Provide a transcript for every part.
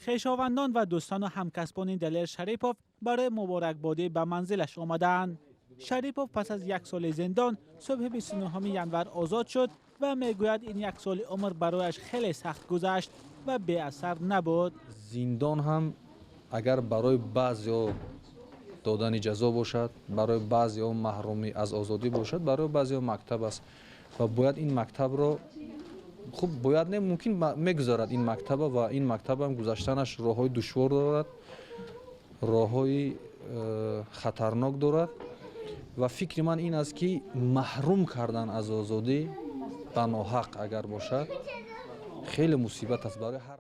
خویشاوندان و دوستان و همکسبان دلیر شریپوف برای مبارکبادی به منزلش آمدند. شریپوف پس از یک سال زندان صبح 29 ینور آزاد شد و میگوید این یک سال عمر برایش خیلی سخت گذشت و بی اثر نبود. زندان هم اگر برای بعضیا دادن جزا باشد، برای بعضیا محرومی از آزادی باشد، برای بعضیا مکتب است و باید این مکتب را خوب باید نه ممکن میگذارد این مکتب و این مکتب هم گذشتنش راههای دشوار دارد، راههای خطرناک دارد و فکر من این است که محروم کردن از آزادی به ناحق اگر باشد خیلی مصیبت است برای هر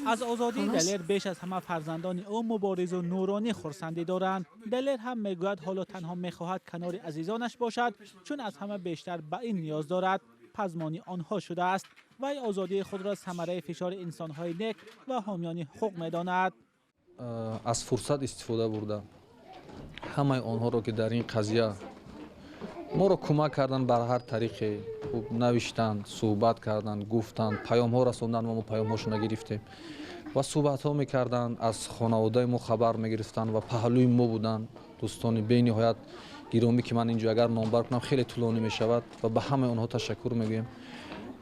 از آزادی دلیر بیش از همه فرزندان او مبارز و نورانی خرسندی دارند. دلیر هم میگوید حالا تنها میخواهد کنار عزیزانش باشد چون از همه بیشتر به این نیاز دارد. پزمانی آنها شده است و آزادی خود را ثمره فشار انسانهای نیک و حامیان حقوق میداند. از فرصت استفاده برده همه آنها را که در این قضیه ما را کمک کردن بر هر طریقی نوشتن، صحبت کردن، گفتن، پیام ها رسوندن و ما پیام هاشون نگرفتیم و صحبت ها میکردن، از خانواده ما خبر میگرفتن و پهلوی ما بودن. دوستان بی نهایت گرامی که من اینجا اگر نامبر کنم خیلی طولانی می شود و به همه آنها تشکر میگویم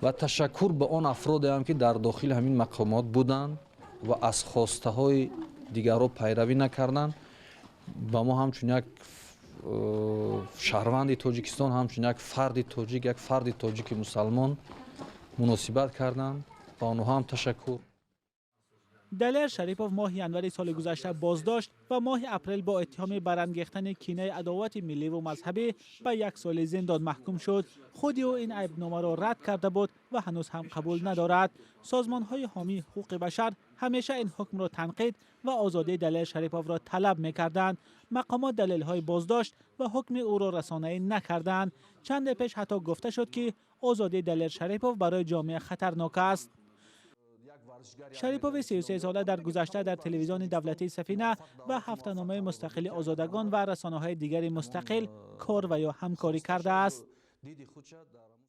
و تشکر به آن افرادی هم که در داخل همین مقامات بودند و از خواسته های دیگران پیروی نکردند. با ما همچون یک شهروند تاجیکستان، همچون یک فرد تاجیک مسلمان مناسبت کردند. با آنها هم تشکر. دلیر شریپوف ماه ینور سال گذشته بازداشت و ماه اپریل با اتهام برانگیختن کینه عداوت ملی و مذهبی به یک سال زندان محکوم شد. خود او این عیبنامه را رد کرده بود و هنوز هم قبول ندارد. سازمان‌های حامی حقوق بشر همیشه این حکم را تنقید و آزادی دلیر شریپوف را طلب می‌کردند. مقامات دلیل‌های بازداشت و حکم او را رسانه‌ای نکردند. چند پیش حتی گفته شد که آزادی دلیر شریپوف برای جامعه خطرناک است. شریپوف 33 ساله در گذشته در تلویزیون دولتی سفینه و هفته‌نامه مستقل آزادگان و رسانه‌های دیگر مستقل کار و یا همکاری کرده است.